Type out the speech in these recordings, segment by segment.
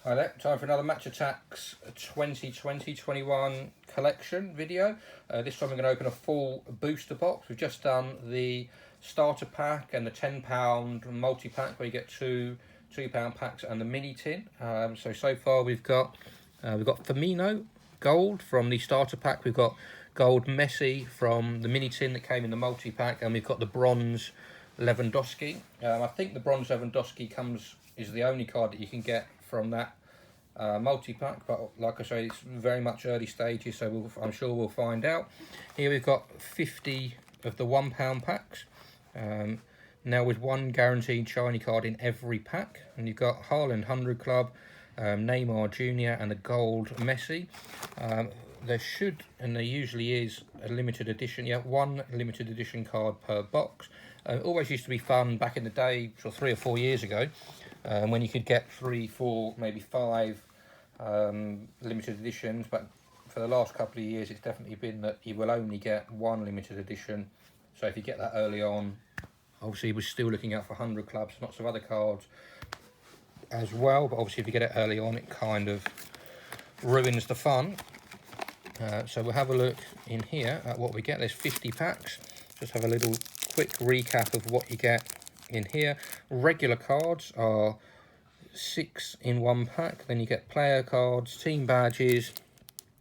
Hi there, time for another Match Attax 2020-21 collection video. This time we're going to open a full booster box. We've just done the starter pack and the £10 multi-pack where you get two £2 packs and the mini tin. So far we've got Firmino gold from the starter pack, we've got gold Messi from the mini tin that came in the multi-pack, and we've got the bronze Lewandowski. I think the bronze Lewandowski is the only card that you can get from that multi-pack, but like I say, it's very much early stages, so I'm sure we'll find out. Here we've got 50 of the £1 packs, now with one guaranteed shiny card in every pack, and you've got Haaland 100 Club, Neymar Jr. and the gold Messi. There should, and there usually is, a limited edition, one limited edition card per box. Always used to be fun back in the day, sort of 3 or 4 years ago, when you could get 3, 4, maybe 5 limited editions, but for the last couple of years it's definitely been that you will only get one limited edition. So if you get that early on, obviously we're still looking out for 100 clubs, lots of other cards as well, but obviously if you get it early on it kind of ruins the fun. So we'll have a look in here at what we get. There's 50 packs. Just have a little quick recap of what you get in here. Regular cards are 6 in one pack. Then you get player cards, team badges,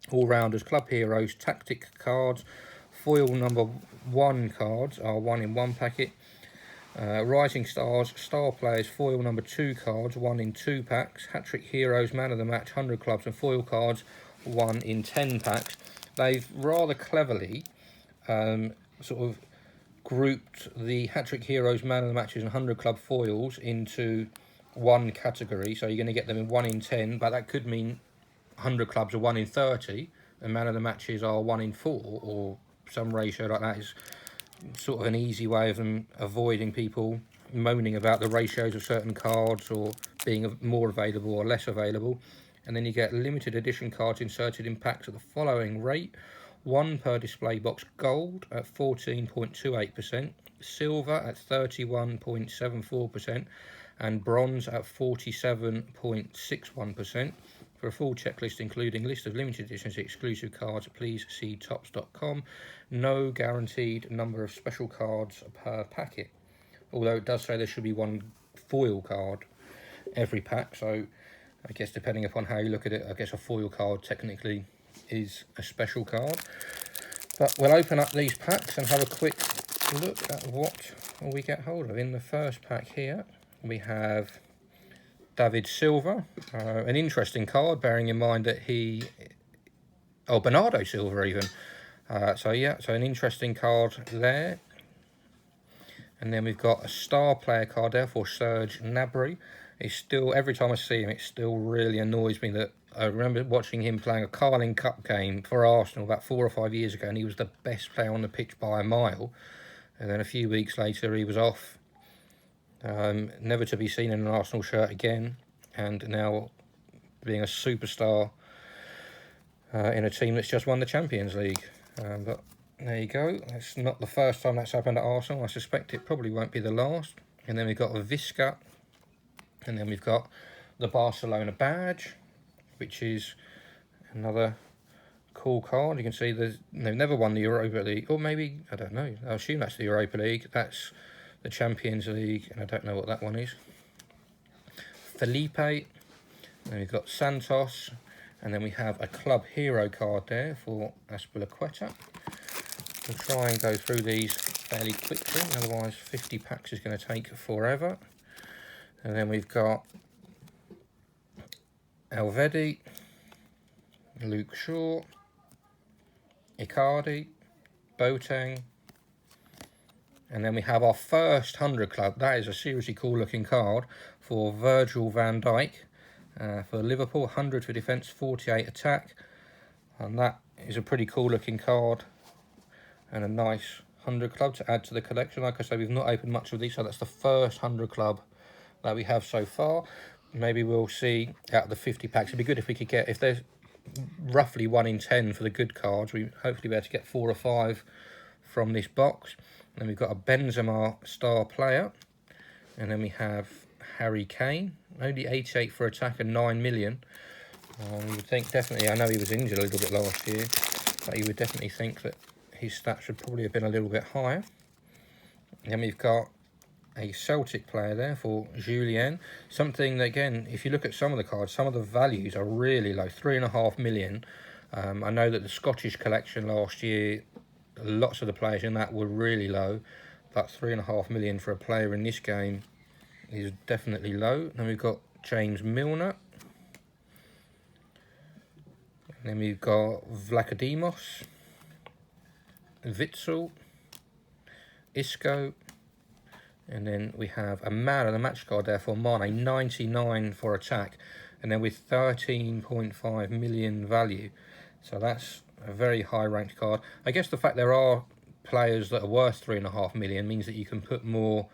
all-rounders, club heroes, tactic cards. Foil number 1 cards are 1 in 1 packet. Rising stars, star players, foil number 2 cards, 1 in 2 packs. Hat-trick heroes, man of the match, 100 clubs and foil cards, 1 in 10 packs. They've rather cleverly sort of grouped the hat-trick heroes, man of the matches and 100 club foils into one category, so you're going to get them in 1 in 10, but that could mean 100 clubs are 1 in 30 and man of the matches are 1 in 4, or some ratio like that. Is sort of an easy way of them avoiding people moaning about the ratios of certain cards or being more available or less available. And then you get limited edition cards inserted in packs at the following rate: 1 per display box gold at 14.28%, silver at 31.74%, and bronze at 47.61%. For a full checklist including list of limited editions exclusive cards, please see tops.com. No guaranteed number of special cards per packet, although it does say there should be 1 foil card every pack, so I guess depending upon how you look at it, I guess a foil card technically is a special card. But we'll open up these packs and have a quick look at what we get hold of. In the first pack here we have David Silva, an interesting card, bearing in mind that Bernardo Silva even. So an interesting card there. And then we've got a star player card there for Serge Gnabry. It's still, every time I see him, it still really annoys me that I remember watching him playing a Carling Cup game for Arsenal about 4 or 5 years ago, and he was the best player on the pitch by a mile. And then a few weeks later, he was off, never to be seen in an Arsenal shirt again, and now being a superstar in a team that's just won the Champions League. But there you go. That's not the first time that's happened at Arsenal. I suspect it probably won't be the last. And then we've got a Visca. And then we've got the Barcelona badge, which is another cool card. You can see they've never won the Europa League, or maybe, I don't know, I assume that's the Europa League. That's the Champions League, and I don't know what that one is. Felipe, and we've got Santos, and then we have a club hero card there for Azpilicueta. We'll try and go through these fairly quickly, otherwise 50 packs is going to take forever. And then we've got Elvedi, Luke Shaw, Icardi, Boateng, and then we have our first 100 club. That is a seriously cool looking card for Virgil van Dijk for Liverpool. 100 for defence, 48 attack, and that is a pretty cool looking card and a nice 100 club to add to the collection. Like I say, we've not opened much of these, so that's the first 100 club that we have so far. Maybe we'll see out of the 50 packs. It'd be good if we could get, if there's roughly 1 in 10 for the good cards, we hopefully be able to get 4 or 5 from this box. And then we've got a Benzema star player, and then we have Harry Kane, only 88 for attack and 9 million. You would think definitely, I know he was injured a little bit last year, but you would definitely think that his stats should probably have been a little bit higher. Then we've got a Celtic player there for Julien. Something that, again, if you look at some of the cards, some of the values are really low, 3.5 million. I know that the Scottish collection last year, lots of the players in that were really low, but 3.5 million for a player in this game is definitely low. Then we've got James Milner. And then we've got Vlachodimos, Witsel, Isco. And then we have a man of the match card there for Mane, 99 for attack, and then with 13.5 million value. So that's a very high ranked card. I guess the fact there are players that are worth 3.5 million means that you can put more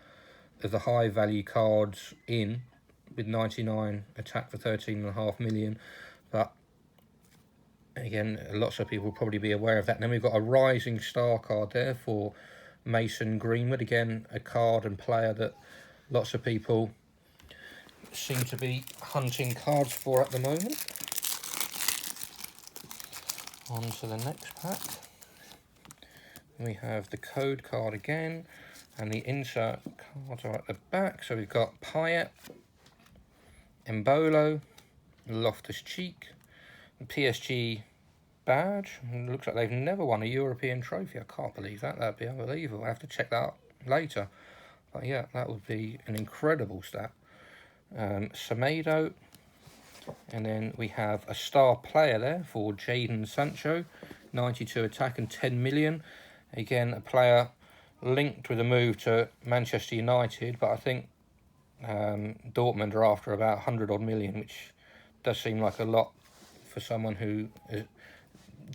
of the high value cards in with 99 attack for 13.5 million. But again, lots of people will probably be aware of that. And then we've got a rising star card there for Mason Greenwood, again a card and player that lots of people seem to be hunting cards for at the moment. On to the next pack. We have the code card again, and the insert cards are at the back. So we've got Payet, Embolo, Loftus-Cheek, PSG badge. It looks like they've never won a European trophy. I can't believe that. That'd be unbelievable. I have to check that out later. But yeah, that would be an incredible stat. Semedo. And then we have a star player there for Jadon Sancho. 92 attack and 10 million. Again, a player linked with a move to Manchester United. But I think Dortmund are after about 100 odd million, which does seem like a lot for someone who has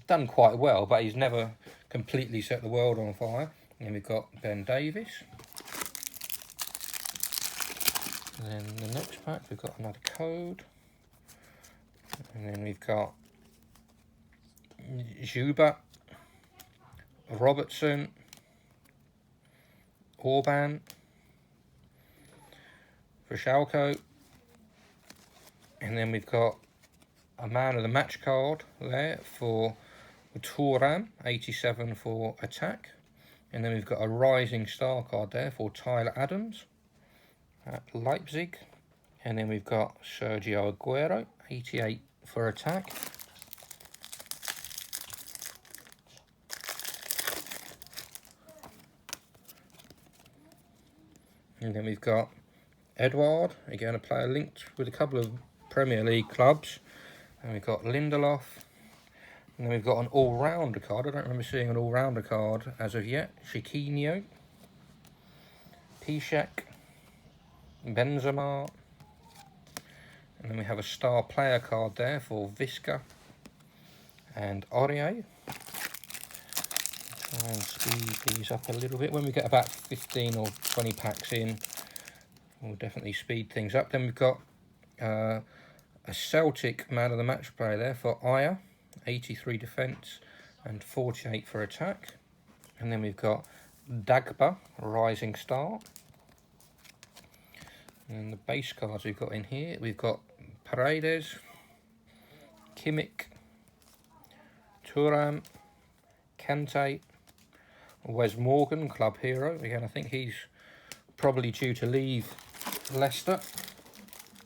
done quite well, but he's never completely set the world on fire. And we've got Ben Davies. And then the next pack, we've got another code. And then we've got Juba, Robertson, Orban, Schalke. And then we've got a man of the match card there for Thuram, 87 for attack. And then we've got a rising star card there for Tyler Adams at Leipzig. And then we've got Sergio Aguero, 88 for attack. And then we've got Edouard, again a player linked with a couple of Premier League clubs. And we've got Lindelof. And then we've got an all-rounder card. I don't remember seeing an all-rounder card as of yet. Chiquinho, Piszczek, Benzema. And then we have a star player card there for Visca and Aurier. Try and speed these up a little bit. When we get about 15 or 20 packs in, we'll definitely speed things up. Then we've got a Celtic man of the match player there for Aya, 83 defence and 48 for attack. And then we've got Dagba, rising star. And the base cards we've got in here, we've got Paredes, Kimmich, Thuram, Kante, Wes Morgan, club hero. Again, I think he's probably due to leave Leicester,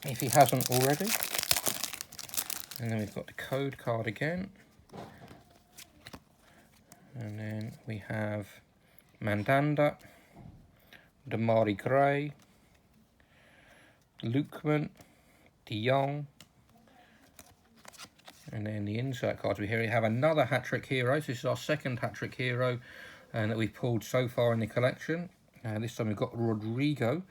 if he hasn't already. And then we've got the code card again. And then we have Mandanda, Damari Gray, Lookman, De Jong. And then the insert cards we have another hat-trick hero. This is our second hat-trick hero that we've pulled so far in the collection. This time we've got Rodrigo,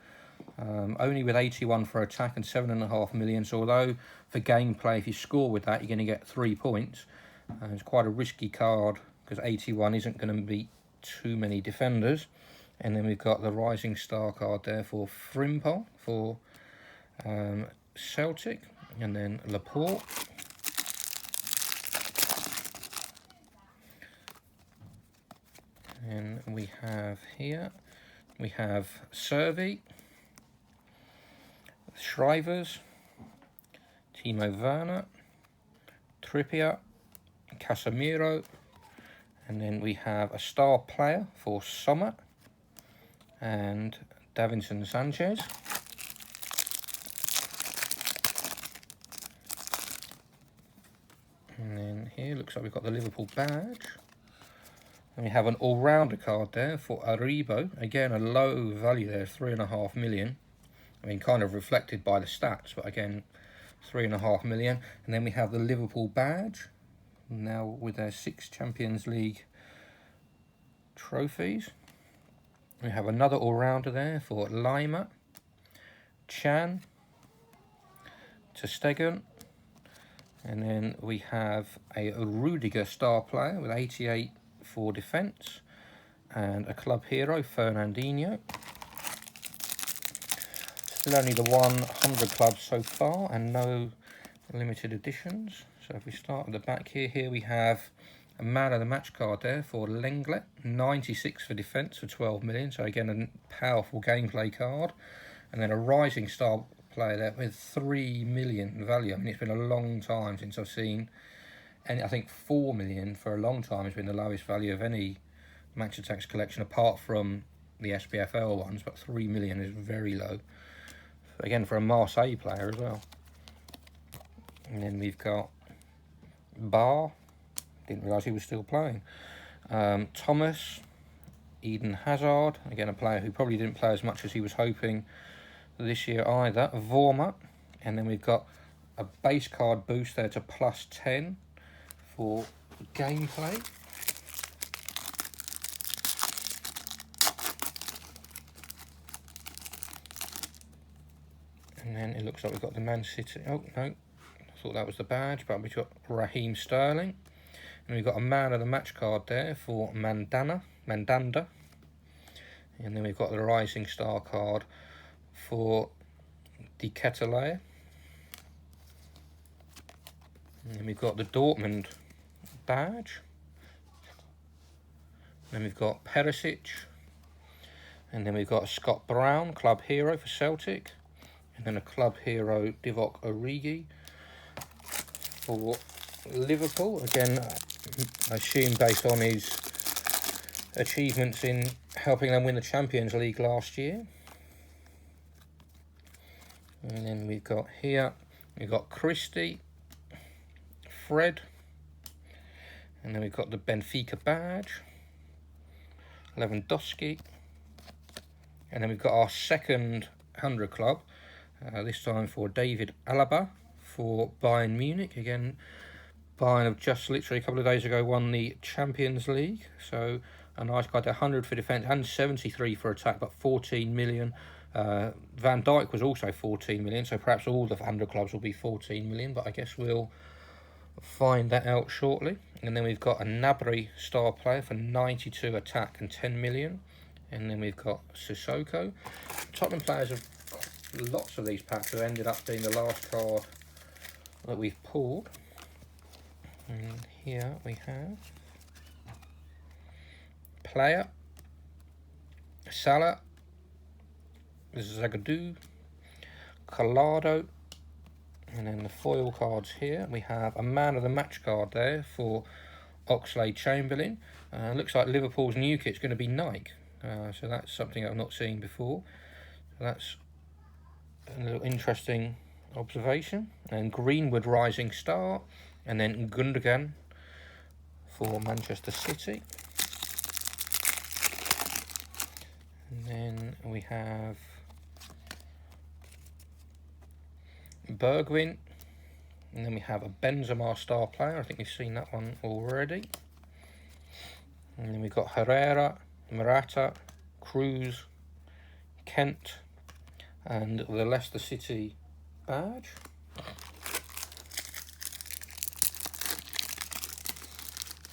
only with 81 for attack and 7.5 million. So although for gameplay, if you score with that, you're going to get 3 points. It's quite a risky card because 81 isn't going to beat too many defenders. And then we've got the rising star card there for Frimpong for Celtic, and then Laporte. And we have here, we have Servi, Shrivers, Timo Werner, Trippier, Casemiro, and then we have a star player for Sommer and Davinson Sanchez. And then here looks like we've got the Liverpool badge. And we have an all-rounder card there for Aribo. Again, a low value there, 3.5 million. I mean, kind of reflected by the stats, but again, 3.5 million. And then we have the Liverpool badge, now with their 6 Champions League trophies. We have another all-rounder there for Lima, Chan, ter Stegen, and then we have a Rudiger star player with 88 for defence, and a club hero, Fernandinho. Still only the 100 clubs so far, and no limited editions. So if we start at the back here we have a man of the match card there for Lenglet, 96 for defence for 12 million. So again, a powerful gameplay card. And then a rising star player there with 3 million value. I mean, it's been a long time since I've seen, and I think 4 million for a long time has been the lowest value of any Match Attax collection, apart from the SPFL ones, but 3 million is very low. Again, for a Marseille player as well. And then we've got Bar, didn't realise he was still playing. Thomas, Eden Hazard, again a player who probably didn't play as much as he was hoping this year either. Vorma, and then we've got a base card boost there to +10 for gameplay. And then it looks like we've got the Man City. Oh no, I thought that was the badge, but we've got Raheem Sterling. And we've got a man of the match card there for Mandanda. And then we've got the rising star card for De Ketelaere. And then we've got the Dortmund badge. Then we've got Perisic. And then we've got a Scott Brown, club hero for Celtic. And then a club hero, Divock Origi, for Liverpool. Again, I assume based on his achievements in helping them win the Champions League last year. And then we've got here, we've got Christie, Fred, and then we've got the Benfica badge, Lewandowski, and then we've got our second 100 club, this time for David Alaba for Bayern Munich. Again, Bayern have just literally a couple of days ago won the Champions League, so a nice card, 100 for defence and 73 for attack, but 14 million. Van Dijk was also 14 million, so perhaps all the 100 clubs will be 14 million, but I guess we'll find that out shortly. And then we've got a Gnabry star player for 92 attack and 10 million. And then we've got Sissoko. Tottenham players have lots of these packs have ended up being the last card that we've pulled. And here we have player, Salah, Zagadou, Collado, and then the foil cards here. We have a man of the match card there for Oxlade-Chamberlain. Looks like Liverpool's new kit's going to be Nike, so that's something I've not seen before. So that's a little interesting observation. And Greenwood rising star, and then Gundogan for Manchester City. And then we have Bergwijn, and then we have a Benzema star player. I think we've seen that one already. And then we've got Herrera, Morata, Cruz, Kent, and the Leicester City badge.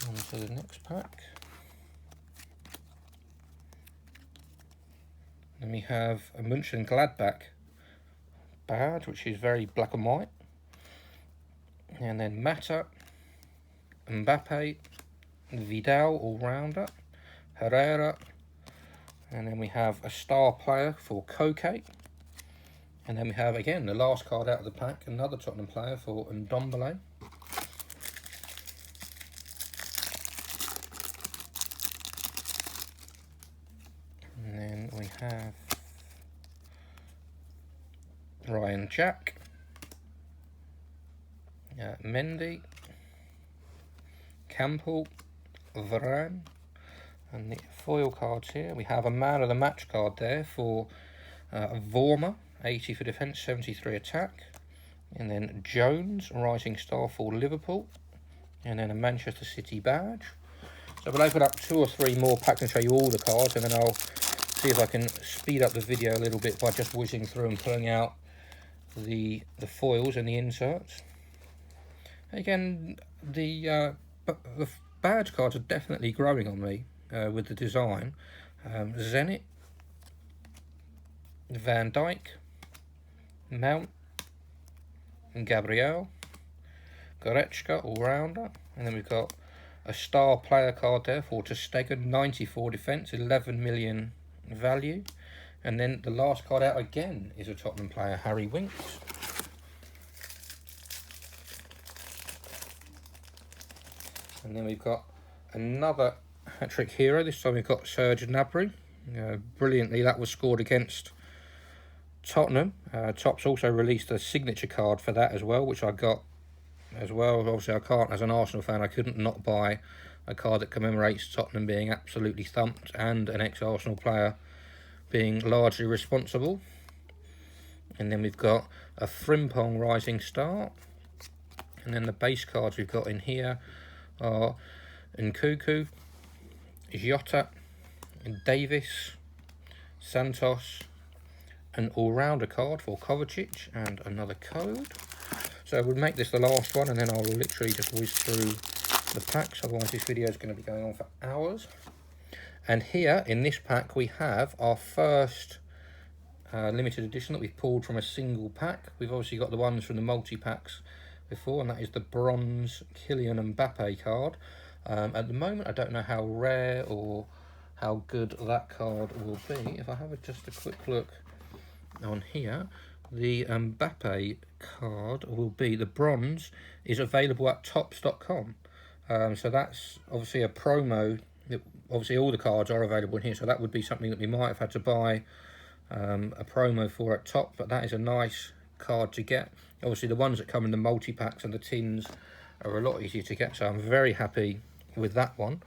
On to the next pack. Then we have a Mönchengladbach badge, which is very black and white. And then Mata, Mbappe, Vidal all-rounder, Herrera, and then we have a star player for Koke, And then we have, again, the last card out of the pack, another Tottenham player for Ndombele. And then we have Ryan Jack, Mendy, Campbell, Varane. And the foil cards here, we have a man of the match card there for Vormer, 80 for defence, 73 attack. And then Jones, rising star for Liverpool. And then a Manchester City badge. So we'll open up 2 or 3 more packs and show you all the cards, and then I'll see if I can speed up the video a little bit by just whizzing through and pulling out the foils and the inserts. Again, the badge cards are definitely growing on me with the design. Zenit, Van Dijk, Mount, and Gabriel, Goretzka, all-rounder, and then we've got a star player card there for Ter Stegen, 94 defence, 11 million value. And then the last card out again is a Tottenham player, Harry Winks. And then we've got another hat-trick hero. This time we've got Serge Gnabry. Brilliantly, that was scored against Tottenham. Topps also released a signature card for that as well, which I got as well. Obviously, I can't, as an Arsenal fan, I couldn't not buy a card that commemorates Tottenham being absolutely thumped and an ex-Arsenal player being largely responsible. And then we've got a Frimpong Rising Star. And then the base cards we've got in here are Nkunku, Jota, Davis, Santos, an all-rounder card for Kovacic, and another code. So we'll make this the last one, and then I'll literally just whiz through the packs, otherwise this video is going to be going on for hours. And here in this pack we have our first limited edition that we've pulled from a single pack. We've obviously got the ones from the multi-packs before, and that is the bronze Kylian Mbappe card. At the moment I don't know how rare or how good that card will be. If I have just a quick look on here, the Mbappe card will be, the bronze is available at Topps.com. So that's obviously a promo. Obviously all the cards are available in here, so that would be something that we might have had to buy a promo for at Top, but that is a nice card to get. Obviously the ones that come in the multi-packs and the tins are a lot easier to get, so I'm very happy with that one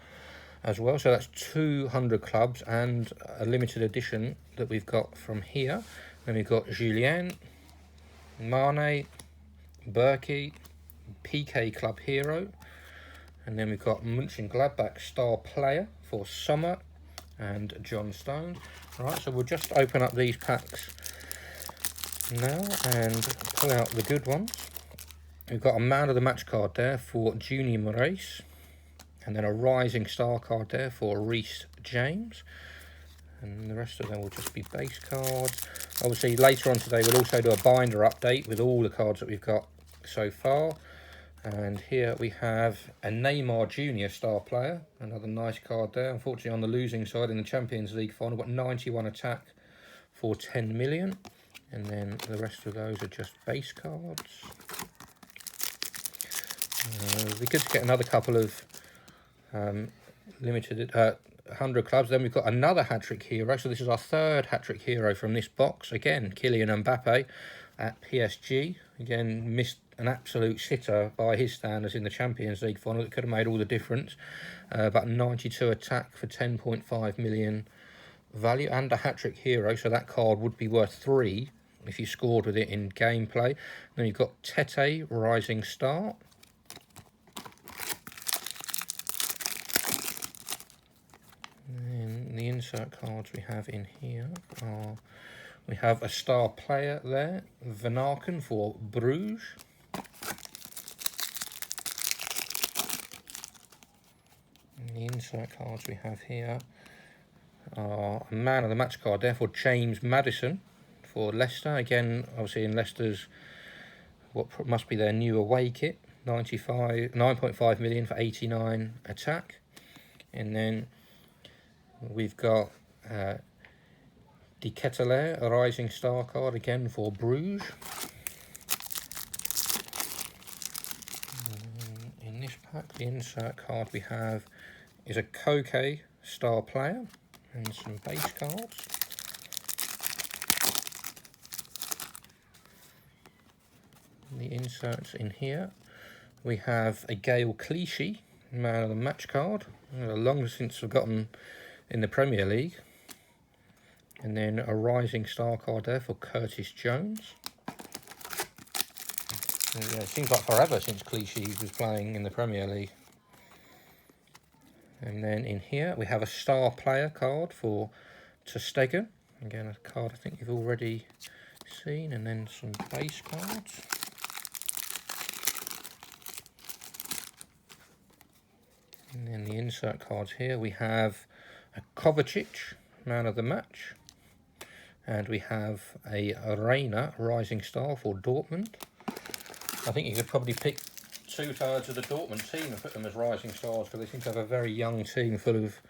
as well. So that's 200 clubs and a limited edition that we've got from here. Then we've got Julien, Mane, Berkey, PK Club Hero, and then we've got Mönchengladbach Star Player for Sommer and John Stones. Right, so we'll just open up these packs now and pull out the good ones. We've got a man of the match card there for Junior Moraes, and then a rising star card there for Reece James. And the rest of them will just be base cards. Obviously later on today we'll also do a binder update with all the cards that we've got so far. And here we have a Neymar Junior star player, another nice card there. Unfortunately on the losing side in the Champions League final, got 91 attack for 10 million. And then the rest of those are just base cards. It'd be good to get another couple of limited 100 clubs. Then we've got another hat-trick hero. So this is our third hat-trick hero from this box. Again, Kylian Mbappe at PSG. Again, missed an absolute sitter by his standards in the Champions League final. It could have made all the difference. But 92 attack for 10.5 million value and a hat-trick hero. So that card would be worth 3 if you scored with it in gameplay. Then you've got Tete, Rising Star. And the insert cards we have in here are, we have a star player there, Van Aken for Bruges. And the insert cards we have here are a man of the match card there for James Maddison for Leicester. Again, obviously in Leicester's, what must be their new away kit, 9.5 million for 89 attack. And then we've got De Ketelaere, a Rising Star card, again for Bruges. In this pack, the insert card we have is a Koke Star Player and some base cards. The inserts in here, we have a Gael Clichy, Man of the Match card, long since forgotten in the Premier League. And then a Rising Star card there for Curtis Jones. Yeah, it seems like forever since Clichy was playing in the Premier League. And then in here we have a Star Player card for Ter Stegen. Again, a card I think you've already seen. And then some base cards. And then the insert cards here, we have a Kovacic, Man of the Match. And we have a Reina, Rising Star for Dortmund. I think you could probably pick 2/3 of the Dortmund team and put them as Rising Stars, because they seem to have a very young team full of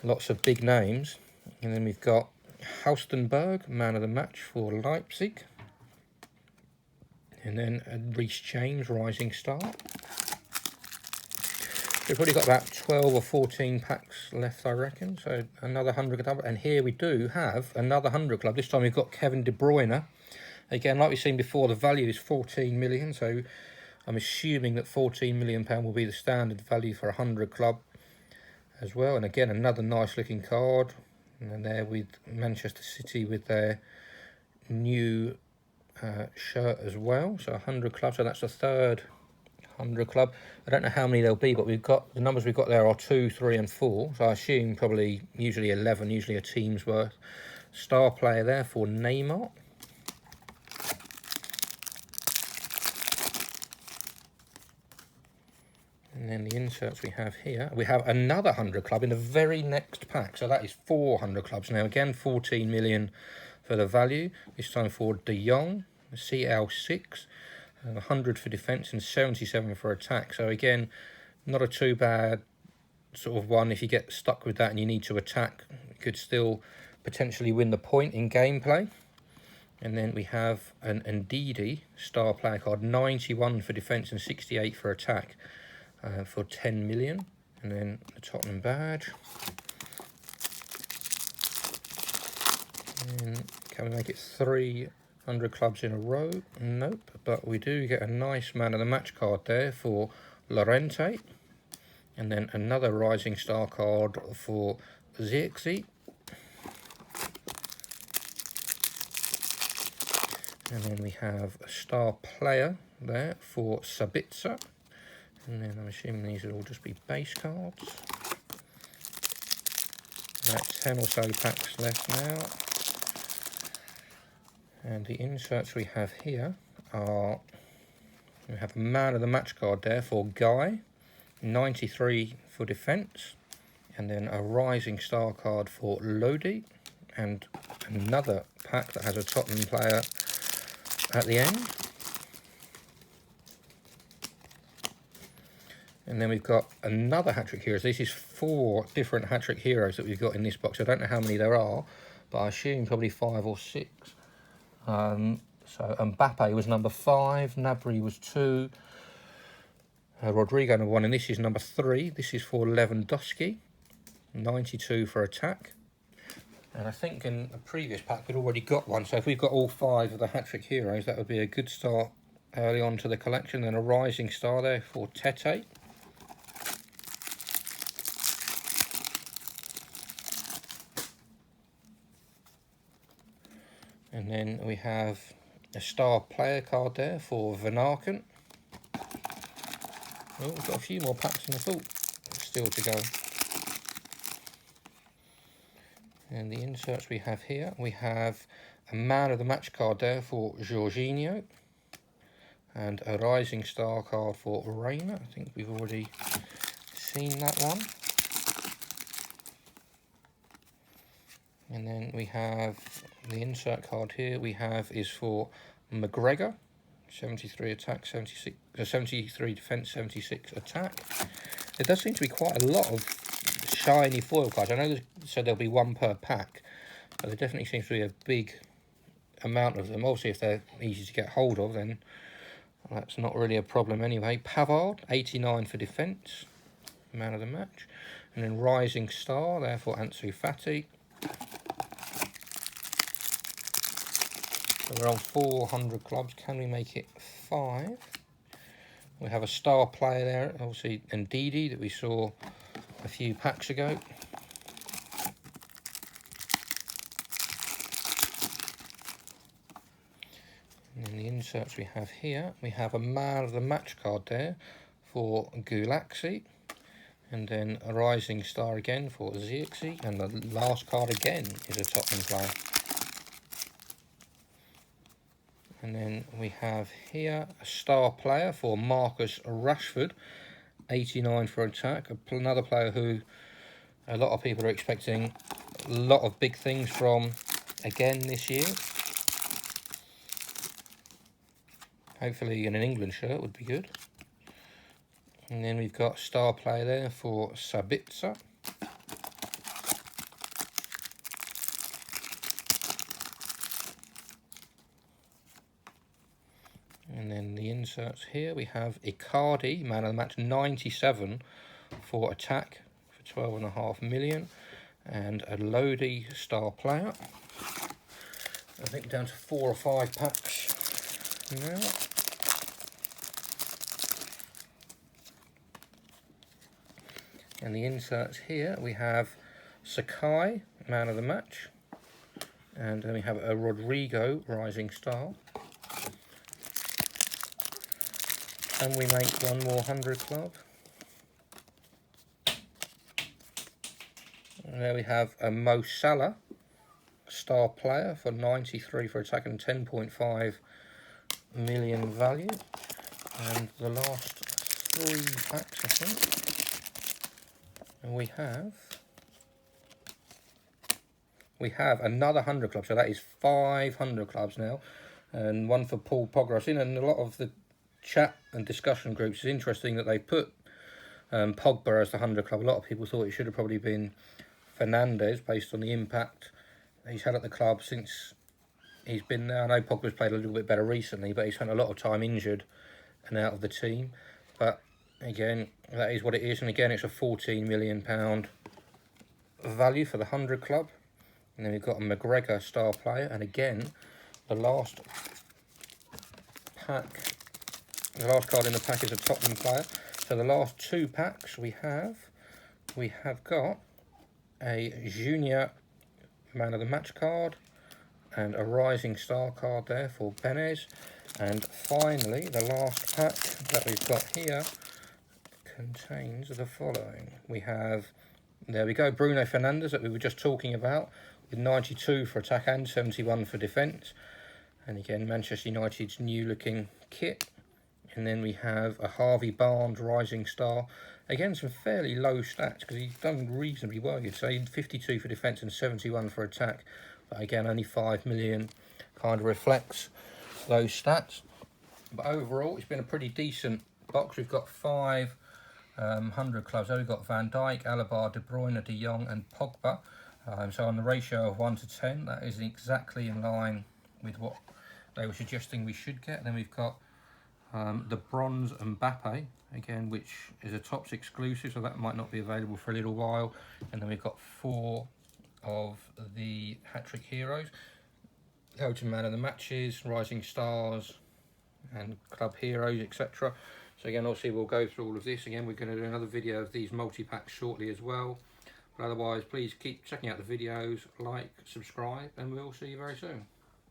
lots of big names. And then we've got Haustenberg, Man of the Match for Leipzig. And then Reece James, Rising Star. We've probably got about 12 or 14 packs left, I reckon. So another 100 club. And here we do have another 100 club. This time we've got Kevin De Bruyne. Again, like we've seen before, the value is 14 million. So I'm assuming that 14 million pound will be the standard value for a 100 club as well. And again, another nice looking card. And then there with Manchester City with their new shirt as well. So 100 club. So that's the third 100 club. I don't know how many there'll be, but we've got the numbers we've got there are 2, 3 and 4, so I assume probably usually 11, usually a team's worth. Star Player there for Neymar. And then the inserts we have here, we have another 100 club in the very next pack, so that is 400 clubs now. Again, 14 million for the value, this time for De Jong, CL6. 100 for defence and 77 for attack. So again, not a too bad sort of one. If you get stuck with that and you need to attack, you could still potentially win the point in gameplay. And then we have an Ndidi Star Player card, 91 for defence and 68 for attack for 10 million. And then the Tottenham badge. And can we make it 300 clubs in a row? Nope, but we do get a nice Man of the Match card there for Llorente, and then another Rising Star card for Zirkzee, and then we have a Star Player there for Sabitzer, and then I'm assuming these will all just be base cards. About 10 or so packs left now. And the inserts we have here are, we have a Man of the Match card there for Guy, 93 for defence, and then a Rising Star card for Lodi, and another pack that has a Tottenham player at the end. And then we've got another Hat-Trick Heroes. This is 4 different Hat-Trick Heroes that we've got in this box. I don't know how many there are, but I assume probably 5 or 6. So Mbappe was number 5, Gnabry was 2, Rodrigo number 1, and this is number 3. This is for Lewandowski, 92 for attack. And I think in a previous pack we'd already got one, so if we've got all 5 of the Hat-Trick Heroes, that would be a good start early on to the collection. Then a Rising Star there for Tete. And then we have a Star Player card there for Van Aken. Oh, we've got a few more packs than I thought still to go. And the inserts we have here, we have a Man of the Match card there for Jorginho. And a Rising Star card for Reina. I think we've already seen that one. And then we have the insert card here we have is for McGregor, 73 attack, 73 defence, 76 attack. There does seem to be quite a lot of shiny foil cards. I know they said there'll be 1 per pack, but there definitely seems to be a big amount of them. Obviously, if they're easy to get hold of, then that's not really a problem anyway. Pavard, 89 for defence, man of the match. And then Rising Star, therefore Ansu Fati. So we're on 400 clubs. Can we make it 5? We have a star player there, obviously, Ndidi, that we saw a few packs ago. And then the inserts we have here, we have a man of the match card there for Gulaxi. And then a Rising Star again for Zirkzee. And the last card again is a Tottenham player. And then we have here a star player for Marcus Rashford, 89 for attack. Another player who a lot of people are expecting a lot of big things from again this year. Hopefully in an England shirt would be good. And then we've got star player there for Sabitzer. And then the inserts here, we have Icardi, man of the match, 97 for attack for 12.5 million. And a Lodi star player. I think down to 4 or 5 packs now. And the inserts here, we have Sakai, man of the match. And then we have a Rodrigo, Rising Star. And we make one more 100 club. And there we have a Mo Salah, star player for 93 for attack and 10.5 million value. And the last 3 packs, I think. And we have another 100 clubs, so that is 500 clubs now, and one for Paul Pogba. I've seen in a lot of the chat and discussion groups, it's interesting that they put Pogba as the 100 club. A lot of people thought it should have probably been Fernandes based on the impact he's had at the club since he's been there. I know Pogba's played a little bit better recently, but he spent a lot of time injured and out of the team. But again, that is what it is, and again it's a £14 million value for the 100 club. And then we've got a McGregor star player, and again the last card in the pack is a Tottenham player. So the last 2 packs we have got a Junior man of the match card and a Rising Star card there for Benez. And finally, the last pack that we've got here contains the following. We have, there we go, Bruno Fernandes that we were just talking about, with 92 for attack and 71 for defence. And again, Manchester United's new looking kit. And then we have a Harvey Barnes Rising Star. Again, some fairly low stats because he's done reasonably well, you'd say. 52 for defence and 71 for attack. But again, only 5 million kind of reflects those stats. But overall, it's been a pretty decent box. We've got 5 100 clubs. So we've got Van Dijk, Alaba, De Bruyne, De Jong and Pogba. So on the ratio of 1 to 10, that is exactly in line with what they were suggesting we should get. Then we've got the bronze Mbappe, again, which is a Topps exclusive, so that might not be available for a little while. And then we've got 4 of the hat-trick heroes. Go to man of the matches, Rising Stars and club heroes, etc. So again, obviously we'll go through all of this. Again, we're going to do another video of these multi-packs shortly as well. But otherwise, please keep checking out the videos, like, subscribe, and we'll see you very soon.